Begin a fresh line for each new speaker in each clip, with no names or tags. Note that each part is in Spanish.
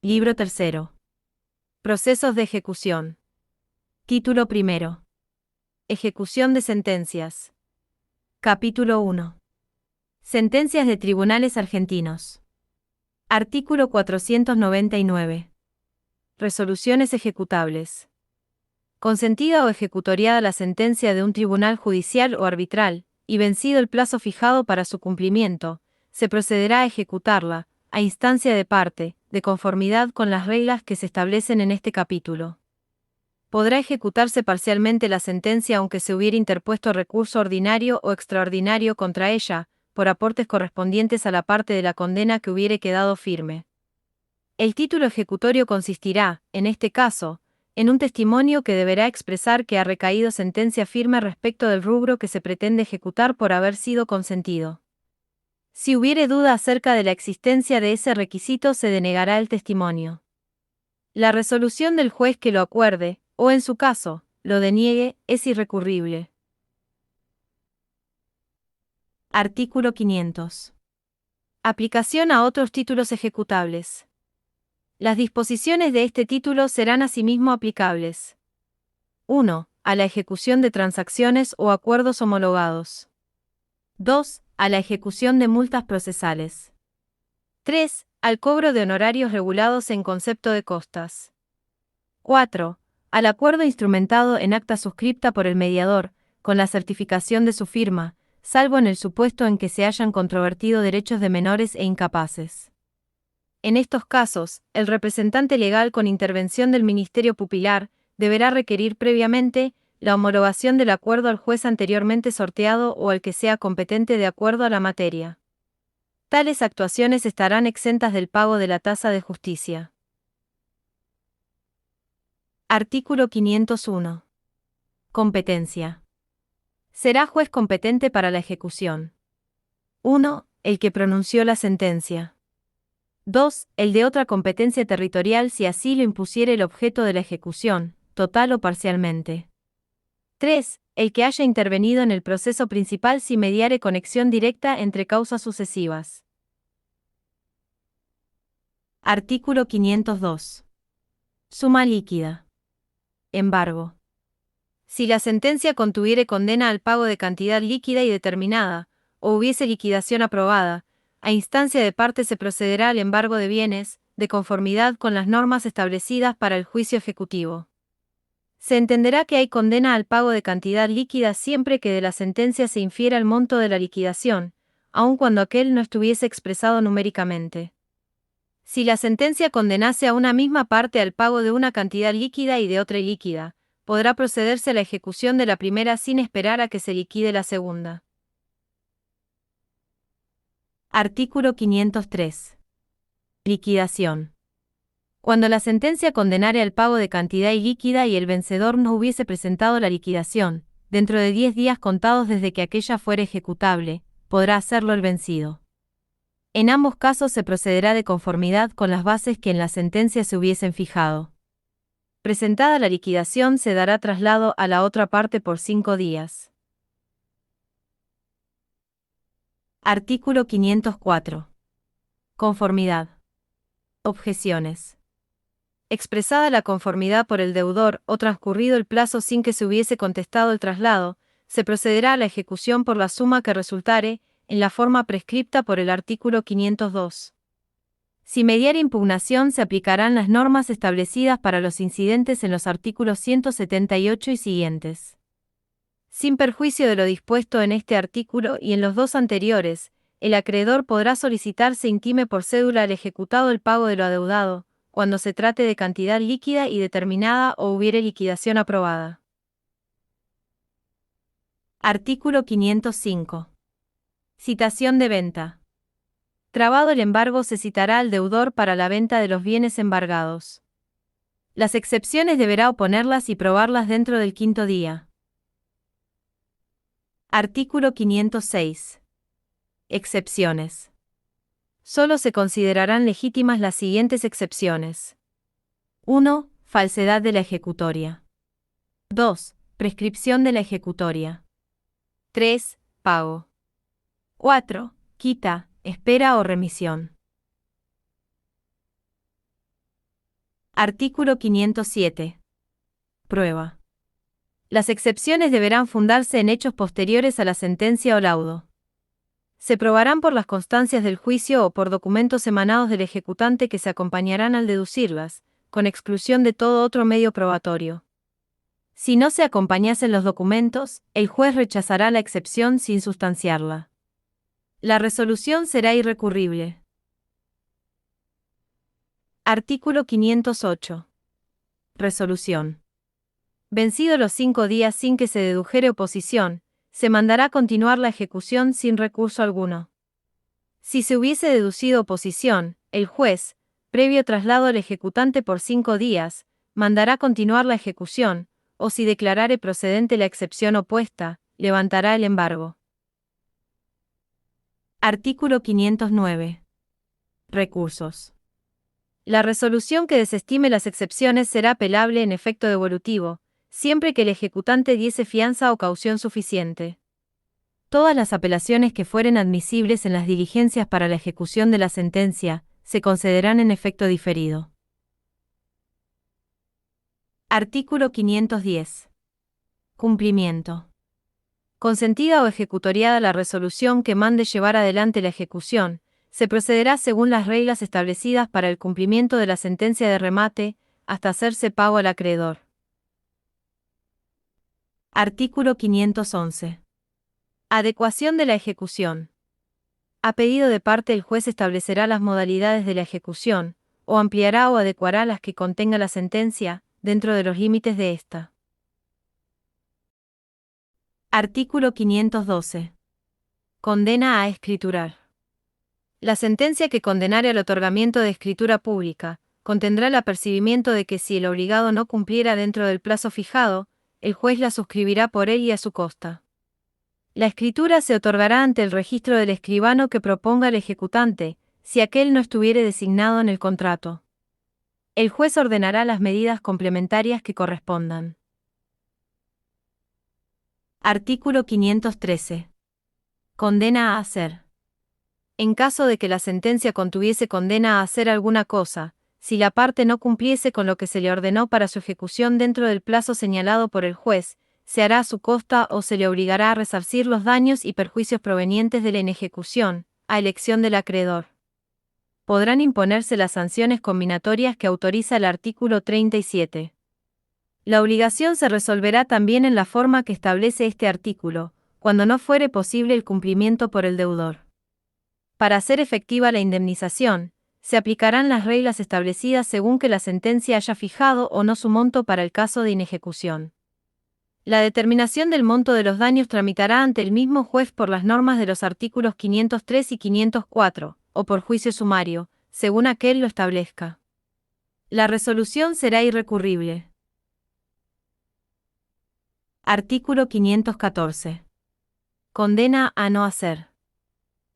Libro tercero. Procesos de ejecución. Título primero. Ejecución de sentencias. Capítulo 1. Sentencias de tribunales argentinos. Artículo 499. Resoluciones ejecutables. Consentida o ejecutoriada la sentencia de un tribunal judicial o arbitral, y vencido el plazo fijado para su cumplimiento, se procederá a ejecutarla, a instancia de parte, de conformidad con las reglas que se establecen en este capítulo. Podrá ejecutarse parcialmente la sentencia aunque se hubiera interpuesto recurso ordinario o extraordinario contra ella, por aportes correspondientes a la parte de la condena que hubiere quedado firme. El título ejecutorio consistirá, en este caso, en un testimonio que deberá expresar que ha recaído sentencia firme respecto del rubro que se pretende ejecutar por haber sido consentido. Si hubiere duda acerca de la existencia de ese requisito, se denegará el testimonio. La resolución del juez que lo acuerde, o en su caso, lo deniegue, es irrecurrible. Artículo 500. Aplicación a otros títulos ejecutables. Las disposiciones de este título serán asimismo aplicables. 1. A la ejecución de transacciones o acuerdos homologados. 2. A la ejecución de multas procesales. 3. Al cobro de honorarios regulados en concepto de costas. 4. Al acuerdo instrumentado en acta suscripta por el mediador, con la certificación de su firma, salvo en el supuesto en que se hayan controvertido derechos de menores e incapaces. En estos casos, el representante legal con intervención del Ministerio Pupilar deberá requerir previamente la homologación del acuerdo al juez anteriormente sorteado o al que sea competente de acuerdo a la materia. Tales actuaciones estarán exentas del pago de la tasa de justicia. Artículo 501. Competencia. Será juez competente para la ejecución. 1. El que pronunció la sentencia. 2. El de otra competencia territorial si así lo impusiere el objeto de la ejecución, total o parcialmente. 3. El que haya intervenido en el proceso principal si mediare conexión directa entre causas sucesivas. Artículo 502. Suma líquida. Embargo. Si la sentencia contuviere condena al pago de cantidad líquida y determinada, o hubiese liquidación aprobada, a instancia de parte se procederá al embargo de bienes, de conformidad con las normas establecidas para el juicio ejecutivo. Se entenderá que hay condena al pago de cantidad líquida siempre que de la sentencia se infiera el monto de la liquidación, aun cuando aquel no estuviese expresado numéricamente. Si la sentencia condenase a una misma parte al pago de una cantidad líquida y de otra ilíquida, podrá procederse a la ejecución de la primera sin esperar a que se liquide la segunda. Artículo 503. Liquidación. Cuando la sentencia condenare al pago de cantidad ilíquida y el vencedor no hubiese presentado la liquidación, dentro de 10 días contados desde que aquella fuere ejecutable, podrá hacerlo el vencido. En ambos casos se procederá de conformidad con las bases que en la sentencia se hubiesen fijado. Presentada la liquidación, se dará traslado a la otra parte por 5 días. Artículo 504. Conformidad. Objeciones. Expresada la conformidad por el deudor o transcurrido el plazo sin que se hubiese contestado el traslado, se procederá a la ejecución por la suma que resultare, en la forma prescripta por el artículo 502. Si mediare impugnación, se aplicarán las normas establecidas para los incidentes en los artículos 178 y siguientes. Sin perjuicio de lo dispuesto en este artículo y en los dos anteriores, el acreedor podrá solicitar se intime por cédula al ejecutado el pago de lo adeudado, cuando se trate de cantidad líquida y determinada o hubiere liquidación aprobada. Artículo 505. Citación de venta. Trabado el embargo, se citará al deudor para la venta de los bienes embargados. Las excepciones deberá oponerlas y probarlas dentro del 5º día. Artículo 506. Excepciones. Solo se considerarán legítimas las siguientes excepciones. 1. Falsedad de la ejecutoria. 2. Prescripción de la ejecutoria. 3. Pago. 4. Quita, espera o remisión. Artículo 507. Prueba. Las excepciones deberán fundarse en hechos posteriores a la sentencia o laudo. Se probarán por las constancias del juicio o por documentos emanados del ejecutante que se acompañarán al deducirlas, con exclusión de todo otro medio probatorio. Si no se acompañasen los documentos, el juez rechazará la excepción sin sustanciarla. La resolución será irrecurrible. Artículo 508. Resolución. Vencido los 5 días sin que se dedujere oposición, se mandará continuar la ejecución sin recurso alguno. Si se hubiese deducido oposición, el juez, previo traslado al ejecutante por 5 días, mandará continuar la ejecución, o si declarare procedente la excepción opuesta, levantará el embargo. Artículo 509. Recursos. La resolución que desestime las excepciones será apelable en efecto devolutivo, siempre que el ejecutante diese fianza o caución suficiente. Todas las apelaciones que fueren admisibles en las diligencias para la ejecución de la sentencia, se concederán en efecto diferido. Artículo 510. Cumplimiento. Consentida o ejecutoriada la resolución que mande llevar adelante la ejecución, se procederá según las reglas establecidas para el cumplimiento de la sentencia de remate, hasta hacerse pago al acreedor. Artículo 511. Adecuación de la ejecución. A pedido de parte el juez establecerá las modalidades de la ejecución, o ampliará o adecuará las que contenga la sentencia, dentro de los límites de ésta. Artículo 512. Condena a escriturar. La sentencia que condenare al otorgamiento de escritura pública, contendrá el apercibimiento de que si el obligado no cumpliera dentro del plazo fijado, el juez la suscribirá por él y a su costa. La escritura se otorgará ante el registro del escribano que proponga el ejecutante, si aquel no estuviere designado en el contrato. El juez ordenará las medidas complementarias que correspondan. Artículo 513. Condena a hacer. En caso de que la sentencia contuviese condena a hacer alguna cosa, si la parte no cumpliese con lo que se le ordenó para su ejecución dentro del plazo señalado por el juez, se hará a su costa o se le obligará a resarcir los daños y perjuicios provenientes de la inejecución, a elección del acreedor. Podrán imponerse las sanciones combinatorias que autoriza el artículo 37. La obligación se resolverá también en la forma que establece este artículo, cuando no fuere posible el cumplimiento por el deudor. Para hacer efectiva la indemnización, se aplicarán las reglas establecidas según que la sentencia haya fijado o no su monto para el caso de inejecución. La determinación del monto de los daños tramitará ante el mismo juez por las normas de los artículos 503 y 504, o por juicio sumario, según aquel lo establezca. La resolución será irrecurrible. Artículo 514. Condena a no hacer.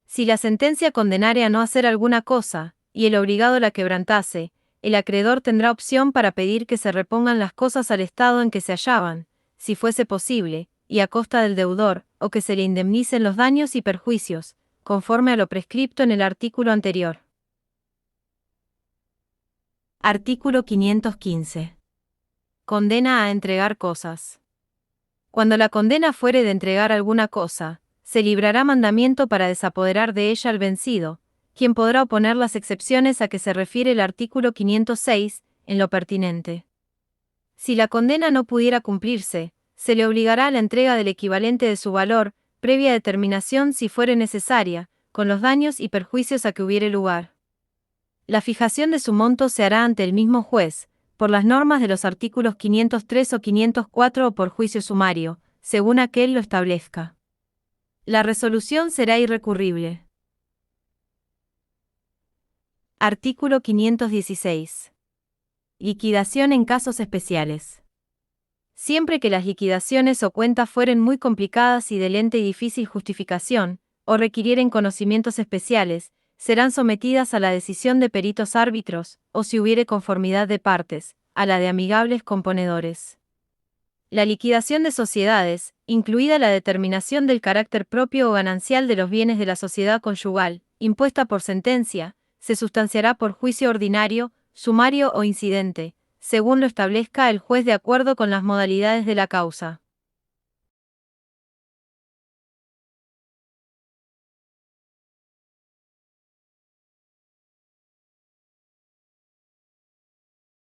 Si la sentencia condenare a no hacer alguna cosa, y el obligado la quebrantase, el acreedor tendrá opción para pedir que se repongan las cosas al estado en que se hallaban, si fuese posible, y a costa del deudor, o que se le indemnicen los daños y perjuicios, conforme a lo prescripto en el artículo anterior. Artículo 515. Condena a entregar cosas. Cuando la condena fuere de entregar alguna cosa, se librará mandamiento para desapoderar de ella al vencido, quien podrá oponer las excepciones a que se refiere el artículo 506, en lo pertinente. Si la condena no pudiera cumplirse, se le obligará a la entrega del equivalente de su valor, previa determinación si fuere necesaria, con los daños y perjuicios a que hubiere lugar. La fijación de su monto se hará ante el mismo juez, por las normas de los artículos 503 o 504 o por juicio sumario, según aquel lo establezca. La resolución será irrecurrible. Artículo 516. Liquidación en casos especiales. Siempre que las liquidaciones o cuentas fueren muy complicadas y de lenta y difícil justificación, o requirieren conocimientos especiales, serán sometidas a la decisión de peritos árbitros, o si hubiere conformidad de partes, a la de amigables componedores. La liquidación de sociedades, incluida la determinación del carácter propio o ganancial de los bienes de la sociedad conyugal, impuesta por sentencia, se sustanciará por juicio ordinario, sumario o incidente, según lo establezca el juez de acuerdo con las modalidades de la causa.